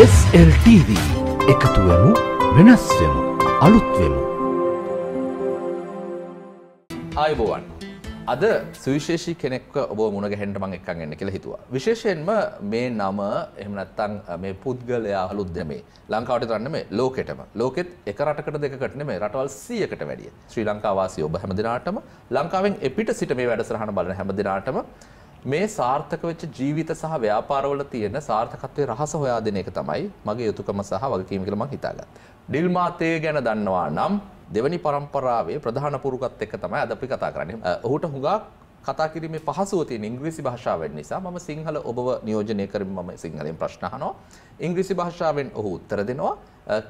SLTV එකතු වෙමු වෙනස් වෙමු අලුත් වෙමු. ආයුබෝවන්. අද සුවිශේෂී කෙනෙක්ව ඔබ මුණ ගැහෙන්න මම එක්කන් එන්න කියලා හිතුවා. විශේෂයෙන්ම මේ නම එහෙම නැත්නම් මේ පුද්ගලයා අලුත් නෙමෙයි. ලංකාවට විතර නෙමෙයි ලෝකෙටම. ලෝකෙත් එක රටකට දෙකකට නෙමෙයි රටවල් 100කට වැඩිය. ශ්‍රී ලංකා වාසී ඔබ හැමදිනාටම ලංකාවෙන් එපිට සිට මේ වැඩසටහන බලන හැමදිනාටම මේ සාර්ථක වෙච්ච ජීවිත සහ ව්‍යාපාරවල තියෙන සාර්ථකත්වයේ රහස හොයා දෙන එක තමයි මගේ යුතුයකම සහ වගකීම කියලා මම හිතාගත්තා. ඩිල්මා තේ ගැන දන්නවා නම් දෙවනි පරම්පරාවේ ප්‍රධාන පුරුකත් එක්ක තමයි අද අපි කතා කරන්නේ. ඔහුට හුඟක් කතා කිරීමේ පහසුව තියෙන ඉංග්‍රීසි භාෂාවෙන් නිසා මම සිංහල ඔබව නියෝජනය කරමින් මම සිංහලෙන් ප්‍රශ්න අහනවා. ඉංග්‍රීසි භාෂාවෙන් ඔහු උත්තර දෙනවා.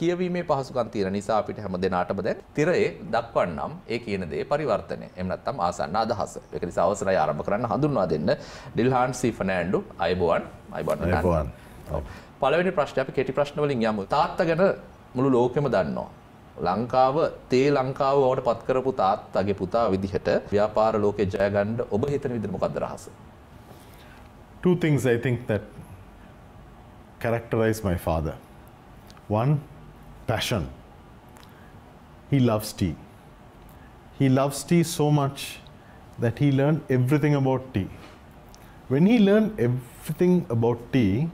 කියවීමේ පහසුකම් තියෙන නිසා අපිට හැම දිනාටම දැන් තිරයේ දක්වන්නම් ඒ කියන දේ පරිවර්තනය. එහෙම නැත්නම් ආසන්න අදහස. ඒක නිසා අවසරයි ආරම්භ කරන්න හඳුන්වා දෙන්න. ඩිල්හාන් සී ෆර්නෑන්ඩෝ අයබෝවන්. අයබෝවන්. පළවෙනි ප්‍රශ්නේ අපි කෙටි ප්‍රශ්න වලින් යමු. තාත්තා ගැන මුළු ලෝකෙම දන්නවා. ලංකාව තේ ලංකාව වලට පත් කරපු තාත්තගේ පුතා විදිහට ව්‍යාපාර ලෝකේ ජය ගන්න ඔබ හිතන විදිහට මොකක්ද රහස? Two things I think that characterize my father. One, passion. He loves tea. He loves tea so much that he learned everything about tea. When he learned everything about tea,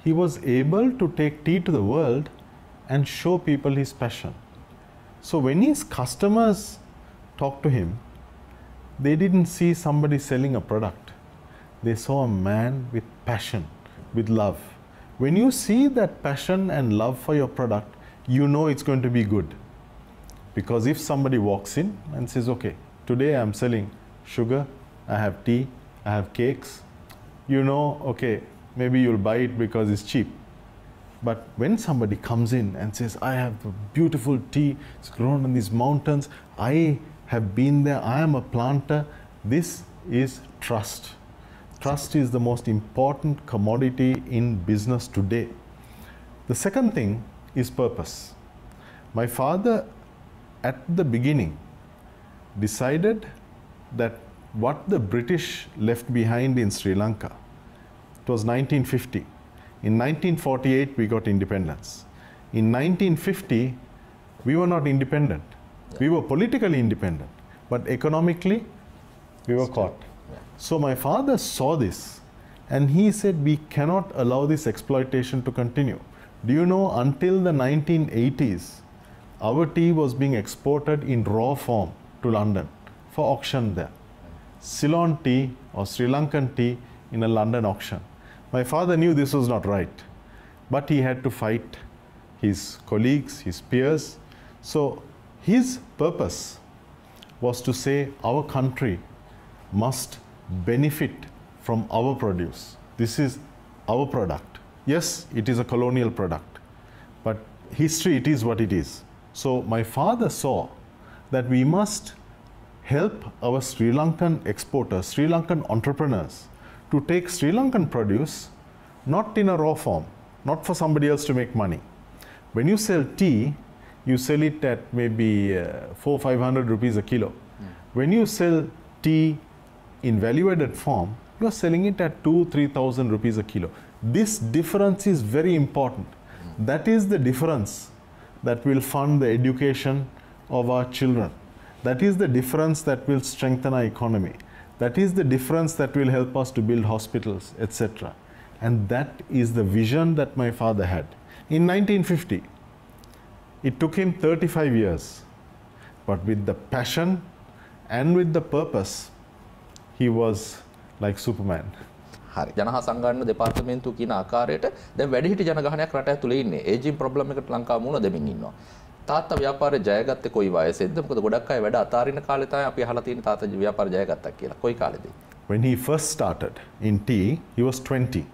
he was able to take tea to the world and show people his passion. So when his customers talked to him, they didn't see somebody selling a product. They saw a man with passion, with love. When you see that passion and love for your product, you know it's going to be good. Because if somebody walks in and says, okay, today I'm selling sugar, I have tea, I have cakes, you know, okay, maybe you'll buy it because it's cheap. But when somebody comes in and says, I have a beautiful tea, it's grown in these mountains, I have been there, I am a planter, this is trust. Trust is the most important commodity in business today. The second thing is purpose. My father, at the beginning, decided that what the British left behind in Sri Lanka, it was 1950. In 1948, we got independence. In 1950, we were not independent. Yeah. We were politically independent, but economically, we were caught. Yeah. So my father saw this, and he said, we cannot allow this exploitation to continue. Do you know, until the 1980s, our tea was being exported in raw form to London for auction there. Ceylon tea or Sri Lankan tea in a London auction. My father knew this was not right, but he had to fight his colleagues, his peers. So his purpose was to say our country must benefit from our produce. This is our product. Yes, it is a colonial product, but history, it is what it is. So my father saw that we must help our Sri Lankan exporters, Sri Lankan entrepreneurs, to take Sri Lankan produce, not in a raw form, not for somebody else to make money. When you sell tea, you sell it at maybe 400-500 rupees a kilo. When you sell tea in value-added form, you are selling it at 2,000-3,000 rupees a kilo. This difference is very important. That is the difference that will fund the education of our children. That is the difference that will strengthen our economy. That is the difference that will help us to build hospitals, etc. And that is the vision that my father had. In 1950, it took him 35 years, but with the passion and with the purpose, he was like Superman. හරි. ජනහා සංගායන දෙපාර්තමේන්තුව කියන ආකාරයට දැන් වැඩිහිටි ජනගහනයක් රට ඇතුලේ ඉන්නේ. Ageing problem එකට ලංකාව මුහුණ දෙමින් ඉන්නවා. තාත්තා ව්‍යාපාරේ ජයගත්තේ කොයි වයසේද? මොකද ගොඩක් අය වැඩ අතාරින කාලේ තමයි අපි අහලා තියෙන තාත්තා ව්‍යාපාර ජයගත්තා කියලා. කොයි කාලෙද? When he first started in tea, he was 20.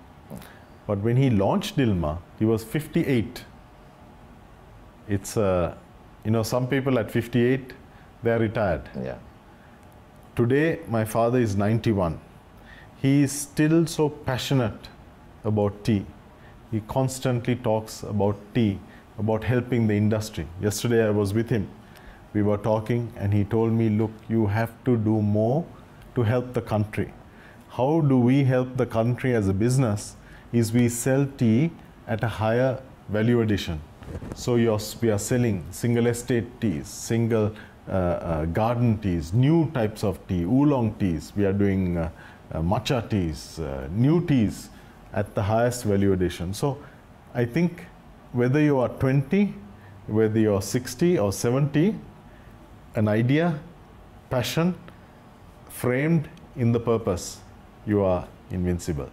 But when he launched Dilmah, he was 58. It's you know, some people at 58, they are retired. Yeah. Today, my father is 91. He is still so passionate about tea. He constantly talks about tea, about helping the industry. Yesterday I was with him. We were talking and he told me, look, you have to do more to help the country. How do we help the country as a business is we sell tea at a higher value addition. So we are selling single estate teas, single garden teas, new types of tea, oolong teas. We are doing matcha teas, new teas at the highest value addition. So I think whether you are 20, whether you are 60 or 70, an idea, passion, framed in the purpose, you are invincible.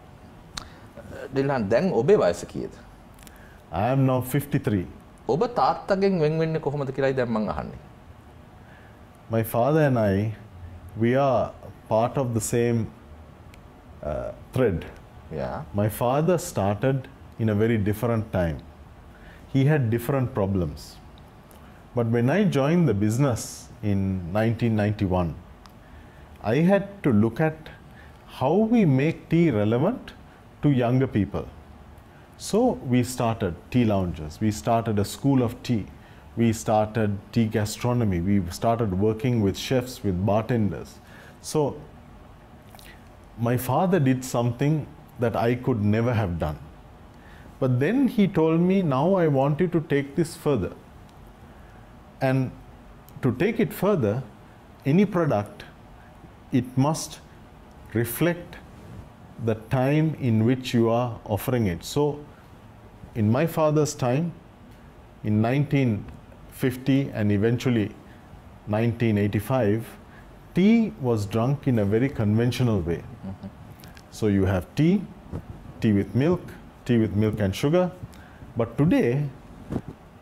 Dilhan, දැන් ඔබේ වයස කීයද? I am now 53. ඔබ තාත්තගෙන් වෙන් වෙන්නේ කොහොමද කියලායි දැන් මං අහන්නේ. My father and I, we are part of the same thread. Yeah. My father started in a very different time. He had different problems. But when I joined the business in 1991, I had to look at how we make tea relevant to younger people. So we started tea lounges, we started a school of tea, we started tea gastronomy, we started working with chefs, with bartenders. So my father did something that I could never have done. But then he told me, now I want you to take this further. And to take it further, any product, it must reflect the time in which you are offering it. So in my father's time, in 1950 and eventually 1985, tea was drunk in a very conventional way. Mm-hmm. So you have tea with milk and sugar. But today,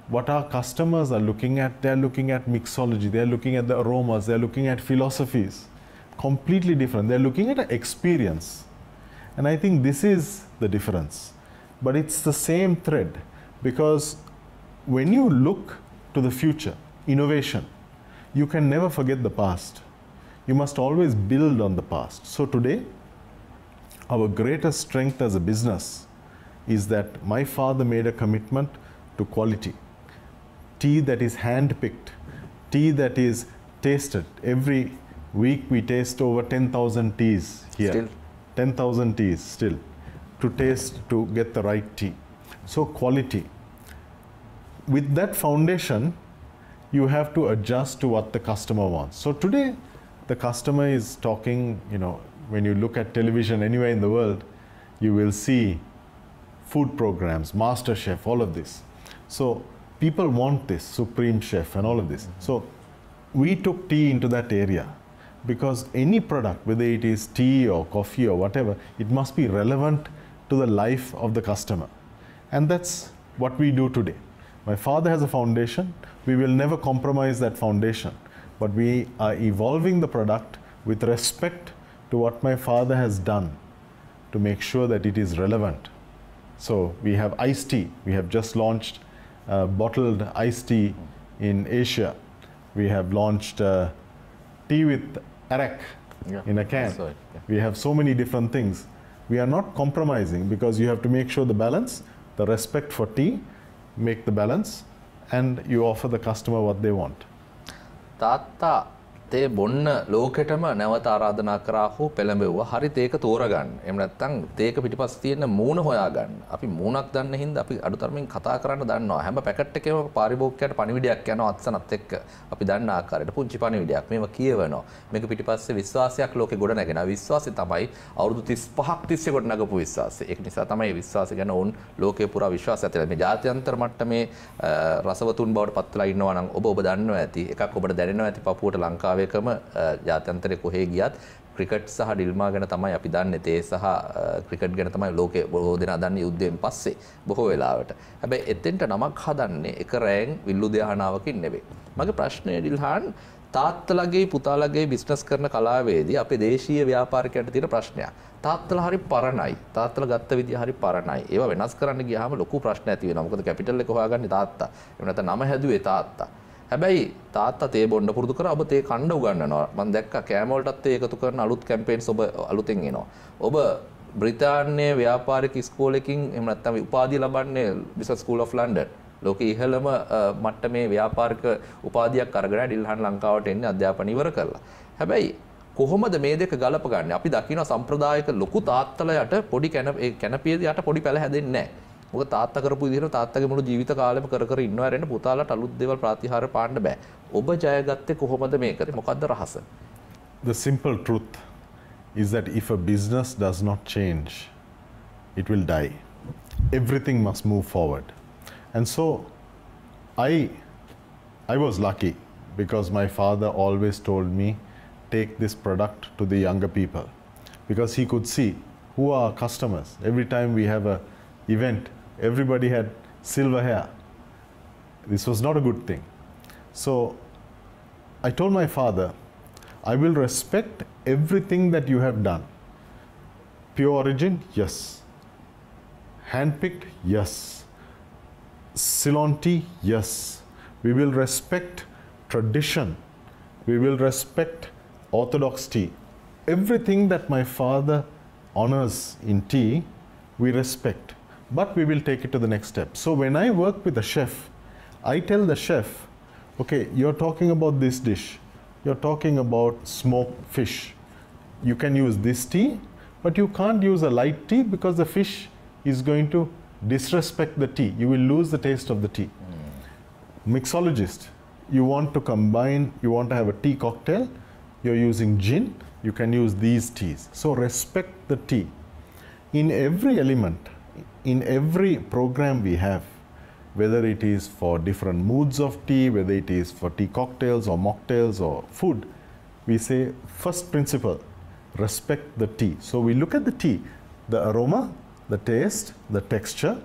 what our customers are looking at, they're looking at mixology, they're looking at the aromas, they're looking at philosophies, completely different. They're looking at an experience. And I think this is the difference. But it's the same thread, because when you look to the future, innovation, you can never forget the past. You must always build on the past. So today, our greatest strength as a business is that my father made a commitment to quality. Tea that is hand-picked, tea that is tasted. Every week we taste over 10,000 teas here. Still? 10,000 teas still to taste, to get the right tea. So quality. With that foundation, you have to adjust to what the customer wants. So today, the customer is talking, when you look at television anywhere in the world, you will see food programs, Master Chef, all of this. So people want this, Supreme Chef and all of this. So we took tea into that area, because any product, whether it is tea or coffee or whatever, it must be relevant to the life of the customer. And that's what we do today. My father has a foundation. We will never compromise that foundation. But we are evolving the product with respect to what my father has done to make sure that it is relevant. So we have iced tea. We have just launched bottled iced tea in Asia. We have launched tea with arak in a can. Sorry, yeah. We have so many different things. We are not compromising, because you have to make sure the balance, the respect for tea, make the balance, and you offer the customer what they want. තාත්තා තේ බොන්න ලෝකෙටම නැවත ආරාධනා කරා හෝ පෙළඹෙව්වා. හරිත ඒක තෝරගන්න. එහෙම නැත්නම් තේක පිටිපස්ස තියෙන මූණ හොයාගන්න. අපි මූණක් දන්න හින්දා අපි අඩුතරමින් කතා කරන්න දන්නවා. හැම පැකට් එකේම පාරිභෝගිකයට පණිවිඩයක් යනවා අත්සනත් එක්ක. අපි දන්න ආකාරයට පුංචි පණිවිඩයක්. මේව කියවනවා. මේක පිටිපස්සේ විශ්වාසයක් ලෝකෙ ගොඩ නැගෙනවා. විශ්වාසය තමයි අවුරුදු 35ක් තිස්සේ ගොඩ නගපු විශ්වාසය. ඒක නිසා තමයි විශ්වාසය ගැන ඕන් ලෝකේ පුරා විශ්වාසය ඇතිලා. මේ ජාත්‍යන්තර මට්ටමේ රසවතුන් බවට පත් වෙලා ඉන්නවා නම් ඔබ දන්නවා ඇති. එකක් ඔබට දැනෙනවා ඇති පපුවට ලංකාවේ ජාත්‍යන්තරේ කොහේ ගියත් ක්‍රිකට් සහ ඩිල්මා ගැන තමයි අපි දන්නේ. තේ සහ ක්‍රිකට් ගැන තමයි ලෝකේ බොහෝ දෙනා දන්නේ යුද්ධයෙන් පස්සේ බොහෝ වෙලාවට. හැබැයි එතෙන්ට නමක් හදන්නේ එක රෑන් විල්ලු දෙහනාවකින් නෙවෙයි. මගේ ප්‍රශ්නේ ඩිල්හාන්, තාත්තලගේ පුතාලගේ බිස්නස් කරන කලාවේදී අපේ දේශීය ව්‍යාපාරිකයන්ට තියෙන ප්‍රශ්නයක්. තාත්තලා හරි පරණයි. තාත්තලා ගත්ත විදිය හරි පරණයි. ඒවා වෙනස් කරන්න ගියාම ලොකු ප්‍රශ්න ඇති වෙනවා. මොකද කැපිටල් එක හොයාගන්නේ තාත්තා. එහෙම නැත්නම් නම හැදුවේ තාත්තා. හැබැයි තාත්තා තේ බොන්න පුරුදු කරා. ඔබ තේ කණ්ඩ උගන්වනවා. මම දැක්කා කෑම වලටත් තේ එකතු කරන අලුත් කැම්පේන්ස් ඔබ අලුතෙන් එනවා. ඔබ බ්‍රිතාන්‍යයේ ව්‍යාපාරික ඉස්කෝලේකින් එහෙම නැත්නම් උපාධිය ලබන්නේ බිස්නස් ස්කූල් ඔෆ් ලන්ඩන්. ලෝකයේ ඉහළම මට්ටමේ ව්‍යාපාරික උපාධියක් අරගෙන ඩිල්හන් ලංකාවට එන්නේ අධ්‍යාපන ඉවර කරලා. හැබැයි කොහොමද මේ දෙක ගලපගන්නේ? අපි දකිනවා සම්ප්‍රදායික ලොකු තාත්තලා යට පොඩි කැනපිය යට පොඩි පැල හැදෙන්නේ නැහැ. මොකද තාත්තා කරපු විදිහට තාත්තගේ මුළු ජීවිත කාලෙම කර ඉන්නවා රෙන්න පුතාලට අලුත් දේවල් ප්‍රතිහාර පාන්න බෑ. ඔබ ජයගත්තේ කොහොමද මේකද? මොකද්ද රහස? The simple truth is that if a business does not change, it will die. Everything must move forward. And so I was lucky because my father always told me, take this product to the younger people, because he could see who are our customers. Every time we have a event, everybody had silver hair. This was not a good thing. So I told my father, I will respect everything that you have done. Pure origin, yes. Handpicked, yes. Ceylon tea, yes. We will respect tradition. We will respect orthodox tea. Everything that my father honors in tea, we respect. But we will take it to the next step. So when I work with the chef, I tell the chef, okay, you're talking about this dish. You're talking about smoked fish. You can use this tea, but you can't use a light tea because the fish is going to disrespect the tea. You will lose the taste of the tea. Mixologist, you want to combine, you want to have a tea cocktail, you're using gin, you can use these teas. So respect the tea. In every element, in every program we have, whether it is for different moods of tea, whether it is for tea cocktails or mocktails or food, we say first principle, respect the tea. So we look at the tea, the aroma, the taste, the texture,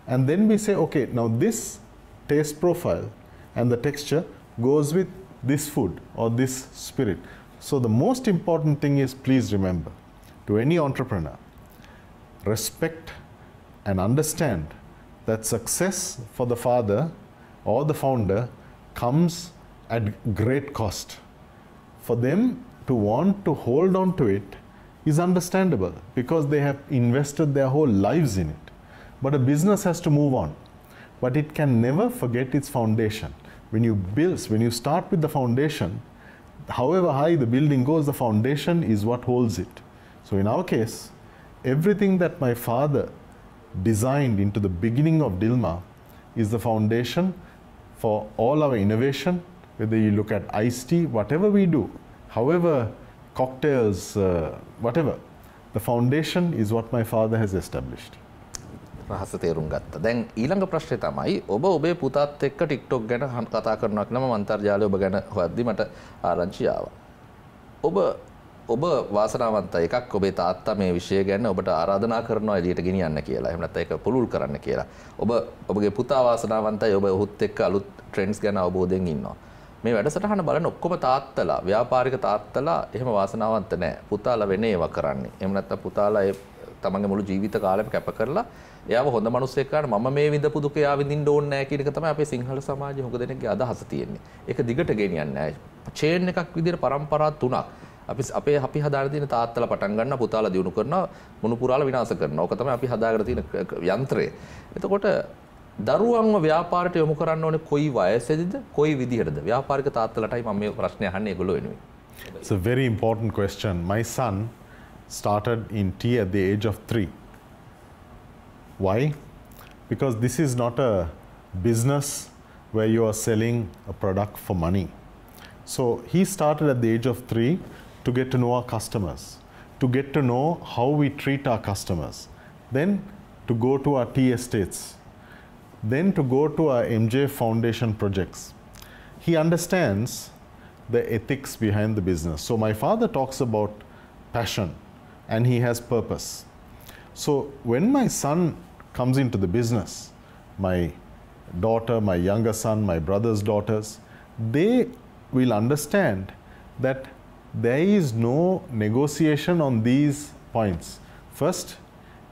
and then we say, okay, now this taste profile and the texture goes with this food or this spirit. So the most important thing is, please remember, to any entrepreneur, respect and understand that success for the father or the founder comes at great cost. For them to want to hold on to it is understandable because they have invested their whole lives in it. But a business has to move on. But it can never forget its foundation. When you start with the foundation, however high the building goes, the foundation is what holds it. So in our case, everything that my father designed into the beginning of Dilmah is the foundation for all our innovation, whether you look at iced tea, whatever we do, however cocktails, whatever, the foundation is what my father has established. රහස තේරුම් ගත්තා. දැන් ඊළඟ ප්‍රශ්නේ තමයි ඔබ ඔබේ පුතාත් එක්ක TikTok ගැන කතා කරනවා කියලා මම අන්තර්ජාලය ඔබ ගැන හොයද්දි මට ආරංචි ආවා. ඔබ වාසනාවන්තයි එකක් ඔබේ තාත්තා මේ විෂය ගැන ඔබට ආරාධනා කරනවා එළියට ගෙනියන්න කියලා. එහෙම නැත්නම් ඒක පුළුල් කරන්න කියලා. ඔබගේ පුතා වාසනාවන්තයි ඔබ ඔහුත් එක්ක අලුත් ට්‍රෙන්ඩ්ස් ගැන අවබෝධයෙන් ඉන්නවා. මේ වැඩසටහන බලන ඔක්කොම තාත්තලා ව්‍යාපාරික තාත්තලා එහෙම වාසනාවන්ත නැහැ. පුතාලා වෙන ඒවා කරන්නේ. එහෙම නැත්නම් පුතාලා ඒ තමන්ගේ මුළු ජීවිත කාලෙම කැප කරලා එයාව හොඳ මිනිස්සෙක් කරන්න මම මේ විඳපු දුක එයා විඳින්න ඕනේ නැහැ කියන එක තමයි අපේ සිංහල සමාජයේ හුඟ දෙනෙක්ගේ අදහස තියෙන්නේ. ඒක දිගට ගෙනියන්නේ නැහැ. චේන් එකක් විදිහට පරම්පරා තුනක් අපි හදාගෙන තියෙන තාත්තලා පටන් ගන්න පුතාලා දිනු කරනවා මුණු පුරාලා විනාශ කරනවා. ඕක තමයි අපි හදාගෙන තියෙන යන්ත්‍රය. එතකොට දරුවන්ව ව්‍යාපාරයට යොමු කරන්න ඕනේ කොයි වයසේද කොයි විදිහටද? ව්‍යාපාරික තාත්තලාටයි මම මේ ප්‍රශ්නේ අහන්නේ ඒගොල්ලෝ වෙනුවෙන්. It's a very important question. My son started in tea at the age of 3. Why? Because this is not a business where you are selling a product for money. So he started at the age of 3 to get to know our customers, to get to know how we treat our customers, then to go to our tea estates, then to go to our MJ Foundation projects. He understands the ethics behind the business. So my father talks about passion and he has purpose. So when my son comes into the business, my daughter, my younger son, my brother's daughters, they will understand that there is no negotiation on these points. First,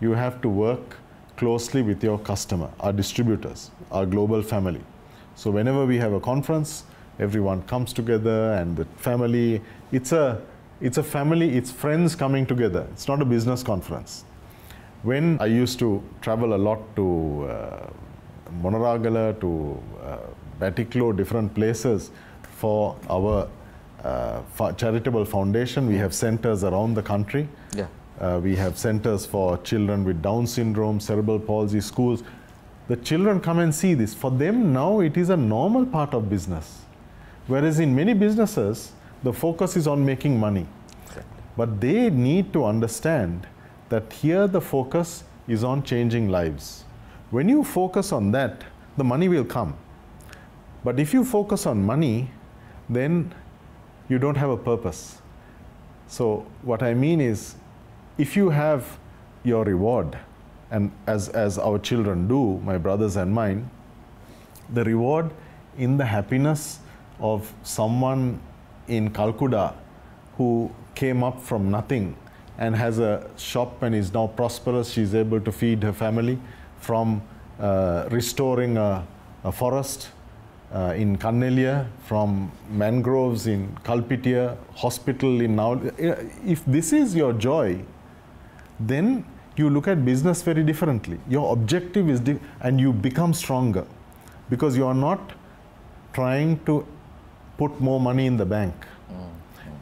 you have to work closely with your customer, our distributors, our global family. So whenever we have a conference, everyone comes together and the family, it's a family, it's friends coming together. It's not a business conference. When I used to travel a lot to Monaragala, to Batiklo, different places for our charitable foundation, we have centers around the country. Yeah. We have centers for children with Down syndrome, cerebral palsy, schools. The children come and see this. For them now it is a normal part of business. Whereas in many businesses, the focus is on making money. Exactly. But they need to understand that here the focus is on changing lives. When you focus on that, the money will come. But if you focus on money, then you don't have a purpose. So what I mean is, if you have your reward, and as our children do, my brothers and mine, the reward in the happiness of someone in Calcutta who came up from nothing and has a shop and is now prosperous, she's able to feed her family, from restoring a forest in Kannelia, from mangroves in Kalpitia, hospital in now. If this is your joy, then you look at business very differently. Your objective is and you become stronger, because you are not trying to put more money in the bank.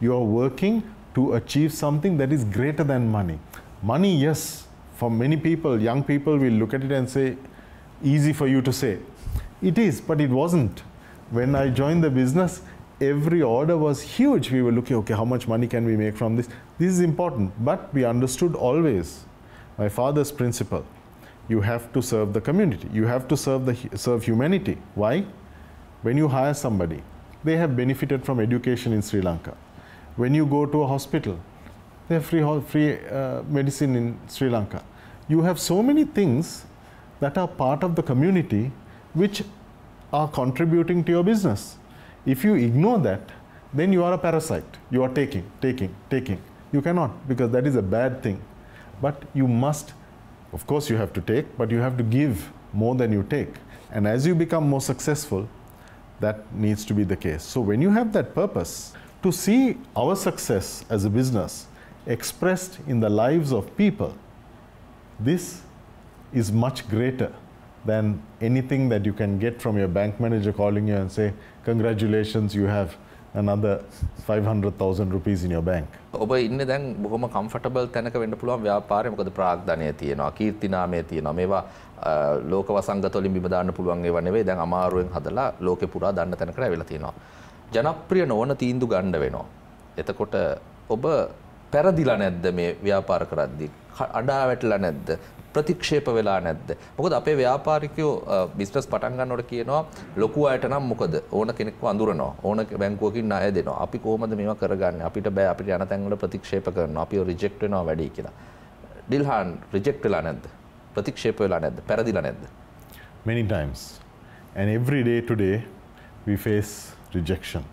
You are working to achieve something that is greater than money. Money, yes, for many people, young people will look at it and say, easy for you to say. It is, but it wasn't. When I joined the business, every order was huge. We were looking, okay, how much money can we make from this? This is important, but we understood always my father's principle. You have to serve the community. You have to serve humanity. Why? When you hire somebody, they have benefited from education in Sri Lanka. When you go to a hospital, they have free medicine in Sri Lanka. You have so many things that are part of the community which are contributing to your business. If you ignore that, then you are a parasite. You are taking. You cannot, because that is a bad thing. But you must, of course you have to take, but you have to give more than you take. And as you become more successful, that needs to be the case. So when you have that purpose, to see our success as a business expressed in the lives of people, this is much greater than anything that you can get from your bank manager calling you and say, congratulations, you have another 500,000 rupees in your bank. ඔබ ඉන්නේ දැන් බොහොම comfortable තැනක වෙන්න පුළුවන් ව්‍යාපාරේ. මොකද ප්‍රාග්ධනය තියෙනවා, කීර්තිනාමය තියෙනවා. මේවා ලෝක වසංගත වලින් බිම දාන්න පුළුවන් ඒවා නෙවෙයි. දැන් අමාරුවෙන් හදලා ලෝකේ පුරා දාන්න තැනකට ඇවිල්ලා තියෙනවා. ජනප්‍රිය නොවන තීන්දුව ගන්න වෙනවා. එතකොට ඔබ පෙරදිලා නැද්ද මේ ව්‍යාපාර කරද්දී? අඩා වැටලා නැද්ද? ප්‍රතික්ෂේප වෙලා නැද්ද? මොකද අපේ ව්‍යාපාරිකයෝ බිස්නස් පටන් ගන්නකොට කියනවා ලොකු අයට නම් මොකද ඕන කෙනෙක්ව අඳුරනවා, ඕන බැංකුවකින් ණය දෙනවා, අපි කොහොමද මේවා කරගන්නේ, අපිට බෑ, අපිට යන තැන් වල ප්‍රතික්ෂේප කරනවා, අපිව රිජෙක්ට් වෙනවා වැඩි කියලා. ඩිල්හාන් රිජෙක්ට් වෙලා නැද්ද? ප්‍රතික්ෂේප වෙලා නැද්ද? පෙරදිලා නැද්ද? Many times. And every day today we face rejection.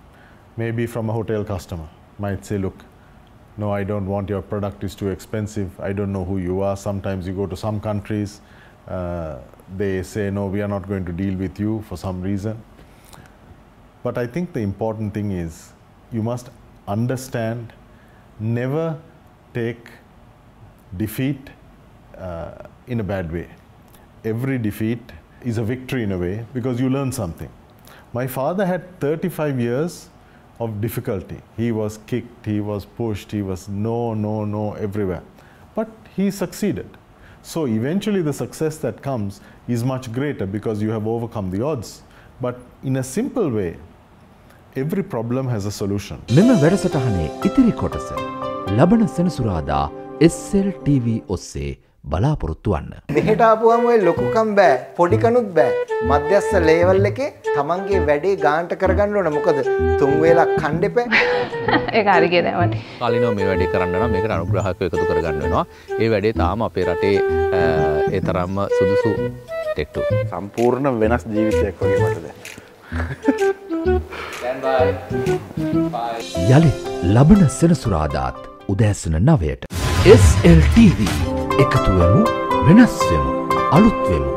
Maybe from a hotel customer might say, look, no, I don't want your product, is too expensive, I don't know who you are. Sometimes you go to some countries, they say, no, we are not going to deal with you for some reason. But I think the important thing is, you must understand, never take defeat in a bad way. Every defeat is a victory in a way, because you learn something. My father had 35 years of difficulty. He was kicked, he was pushed, he was no everywhere. But he succeeded. So eventually the success that comes is much greater because you have overcome the odds. But in a simple way, every problem has a solution. මෙම වැඩසටහනේ ඉතිරි කොටස ලබන සෙනසුරාදා SLTV ඔස්සේ බලාපොරොත්තු වන්න. මෙහෙට ආපුවම ඔය ලොකුකම් බෑ, පොඩිකනුත් බෑ. මධ්‍යස්ථ ලේවල් එකේ තමන්ගේ වැඩේ ගාන්ට කරගන්න ඕන. මොකද තුන් වේලක් කන්න එපා. ඒක හරි කියනවා මට. කාලිනව මේ වැඩේ කරන්න නම් මේකට අනුග්‍රහකව එකතු කරගන්න වෙනවා. ඒ වැඩේ තාම අපේ රටේ ඒ තරම්ම සුදුසු ටෙක්ටු. සම්පූර්ණ වෙනස් ජීවිතයක් වගේ මට දැන්. Stand by. යළිත් ලබන සෙනසුරාදාත් උදෑසන 9ට SLTV එකතු වෙමු, වෙනස් වෙමු, අලුත් වෙමු.